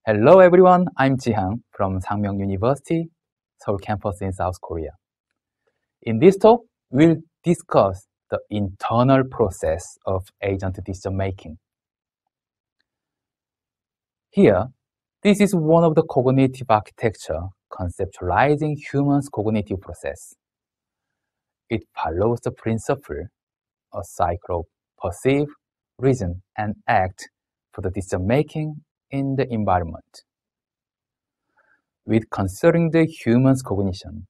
Hello everyone, I'm Ji-hang from Sangmyeong University, Seoul campus in South Korea. In this talk, we'll discuss the internal process of agent decision making. Here, this is one of the cognitive architecture conceptualizing humans' cognitive process. It follows the principle, a cycle of perceive, reason, and act for the decision making in the environment. With considering the human's cognition,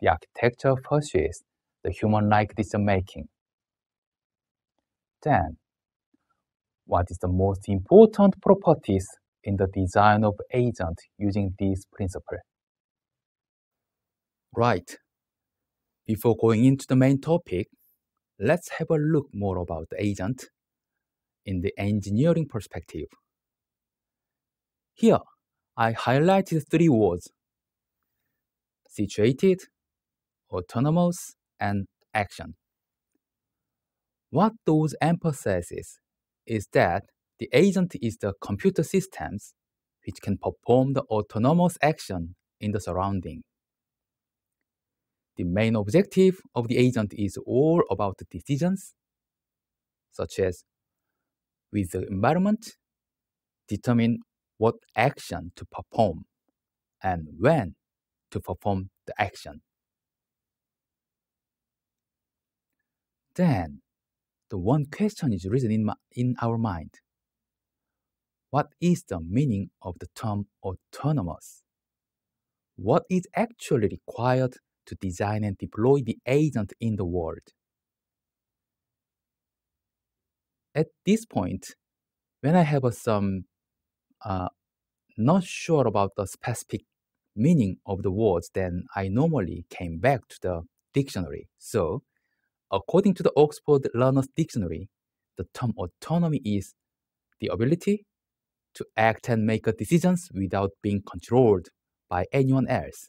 the architecture pursues the human-like decision-making. Then, what is the most important properties in the design of agent using this principle? Right. Before going into the main topic, let's have a look more about the agent in the engineering perspective. Here, I highlighted three words: situated, autonomous, and action. What those emphasizes is that the agent is the computer systems which can perform the autonomous action in the surrounding. The main objective of the agent is all about the decisions, such as with the environment, determine what action to perform and when to perform the action. Then, the one question is risen in our mind. What is the meaning of the term autonomous? What is actually required to design and deploy the agent in the world? At this point, when I have some not sure about the specific meaning of the words, then I normally came back to the dictionary. So, according to the Oxford Learner's Dictionary, the term autonomy is the ability to act and make decisions without being controlled by anyone else.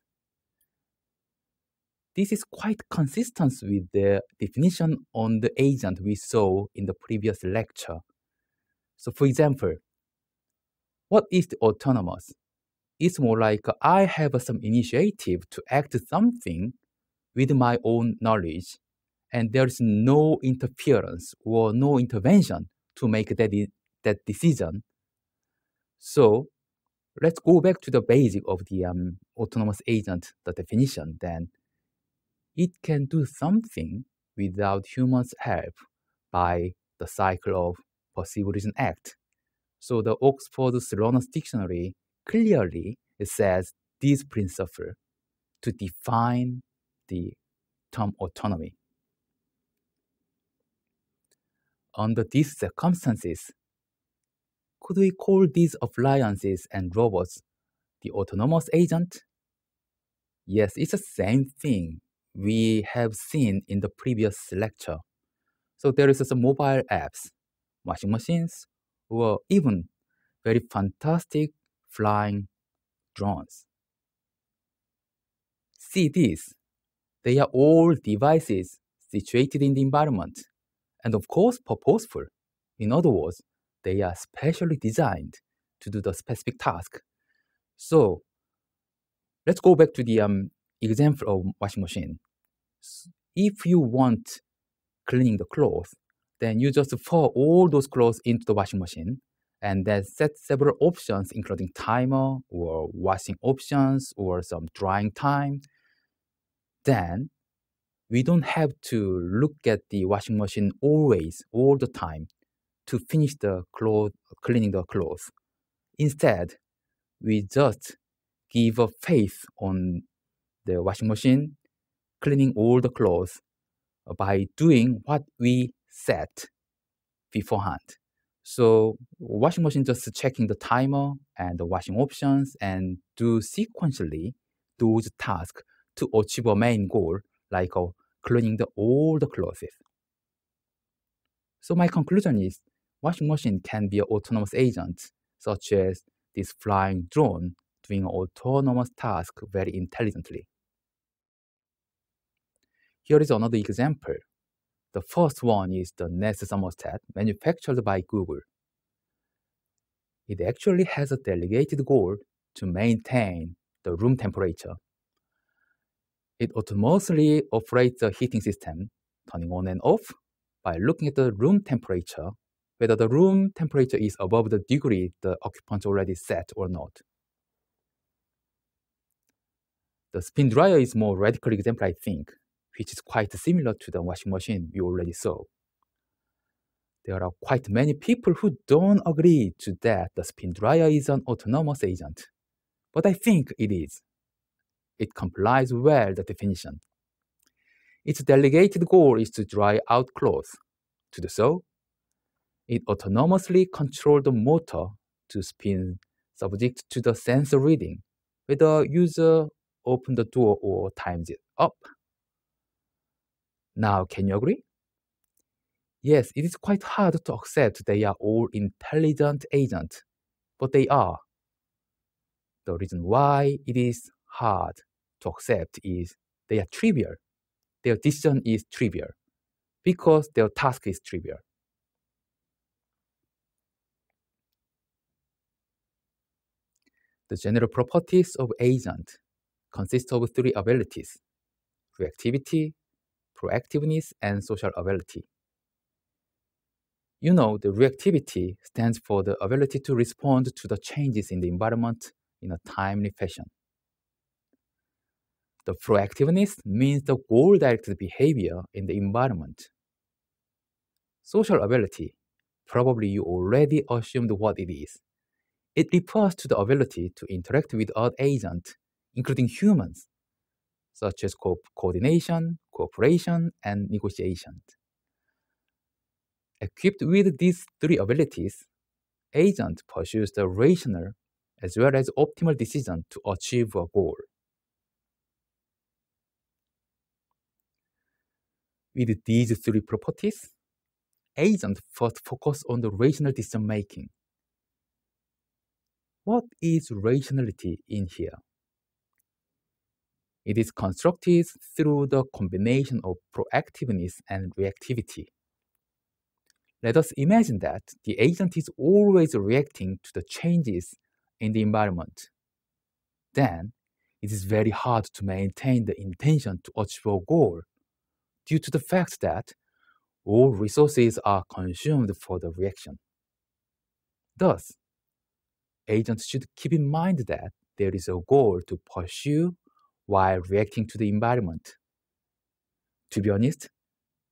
This is quite consistent with the definition on the agent we saw in the previous lecture. So for example, what is the autonomous? It's more like I have some initiative to act something with my own knowledge, and there's no interference or no intervention to make that decision. So let's go back to the basic of the autonomous agent, the definition. Then it can do something without humans' help by the cycle of perceive, reason, act. So the Oxford Learner's Dictionary clearly says this principle to define the term autonomy. Under these circumstances, could we call these appliances and robots the autonomous agent? Yes, it's the same thing we have seen in the previous lecture. So there is some mobile apps, washing machines, or even very fantastic flying drones. See these. They are all devices situated in the environment, and of course purposeful. In other words, they are specially designed to do the specific task. So let's go back to the example of washing machine. If you want cleaning the clothes, then you just pour all those clothes into the washing machine and then set several options, including timer or washing options or some drying time. Then we don't have to look at the washing machine always, all the time, to finish the cleaning the clothes. Instead, we just give a faith on the washing machine cleaning all the clothes by doing what we set beforehand. So washing machine just checking the timer and the washing options and do sequentially those tasks to achieve a main goal, like cleaning all the clothes. So my conclusion is washing machine can be an autonomous agent, such as this flying drone doing an autonomous task very intelligently. Here is another example. The first one is the Nest thermostat manufactured by Google. It actually has a delegated goal to maintain the room temperature. It autonomously operates the heating system, turning on and off by looking at the room temperature, whether the room temperature is above the degree the occupant already set or not. The spin dryer is a more radical example, I think, which is quite similar to the washing machine we already saw. There are quite many people who don't agree to that the spin dryer is an autonomous agent, but I think it is. It complies well with the definition. Its delegated goal is to dry out clothes. To do so, it autonomously controls the motor to spin subject to the sensor reading, whether the user opens the door or times it up. Now, can you agree? Yes, it is quite hard to accept they are all intelligent agents, but they are. The reason why it is hard to accept is they are trivial. Their decision is trivial because their task is trivial. The general properties of agent consist of three abilities: reactivity, proactiveness, and social ability. You know, the reactivity stands for the ability to respond to the changes in the environment in a timely fashion. The proactiveness means the goal-directed behavior in the environment. Social ability, probably you already assumed what it is. It refers to the ability to interact with other agents, including humans, such as coordination, cooperation, and negotiation. Equipped with these three abilities, agent pursues the rational as well as optimal decision to achieve a goal. With these three properties, agents first focus on the rational decision making. What is rationality in here? It is constructed through the combination of proactiveness and reactivity. Let us imagine that the agent is always reacting to the changes in the environment. Then, it is very hard to maintain the intention to achieve a goal due to the fact that all resources are consumed for the reaction. Thus, agents should keep in mind that there is a goal to pursue while reacting to the environment. To be honest,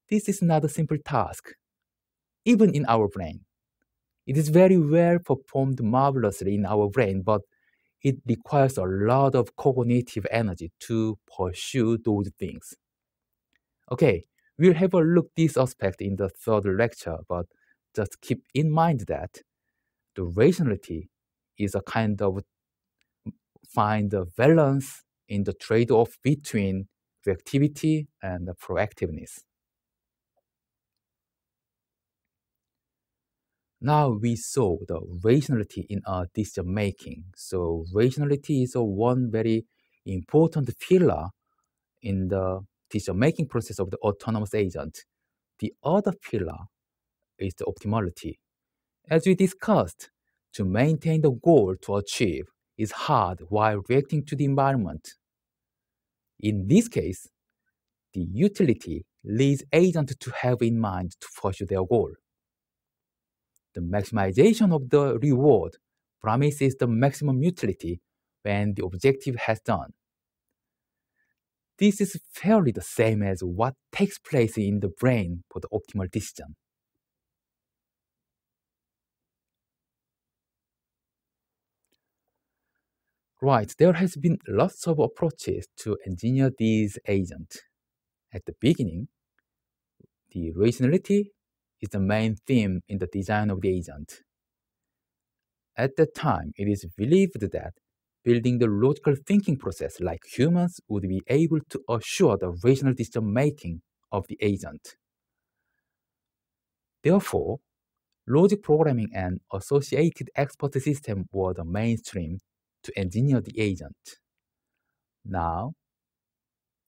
this is not a simple task, even in our brain. It is very well performed marvelously in our brain, but it requires a lot of cognitive energy to pursue those things. Okay, we'll have a look at this aspect in the third lecture, but just keep in mind that the rationality is a kind of find a balance in the trade-off between reactivity and proactiveness. Now we saw the rationality in our decision making. So rationality is one very important pillar in the decision making process of the autonomous agent. The other pillar is the optimality. As we discussed, to maintain the goal to achieve is hard while reacting to the environment. In this case, the utility leads agents to have in mind to pursue their goal. The maximization of the reward promises the maximum utility when the objective has done. This is fairly the same as what takes place in the brain for the optimal decision. Right, there has been lots of approaches to engineer these agents. At the beginning, the rationality is the main theme in the design of the agent. At that time, it is believed that building the logical thinking process like humans would be able to assure the rational decision making of the agent. Therefore, logic programming and associated expert system were the mainstream to engineer the agent. Now,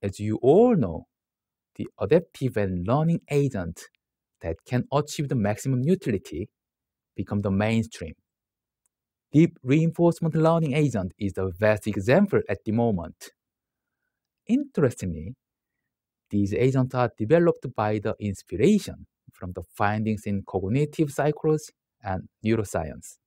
as you all know, the adaptive and learning agent that can achieve the maximum utility become the mainstream. deep reinforcement learning agent is the best example at the moment. Interestingly, these agents are developed by the inspiration from the findings in cognitive psychology and neuroscience.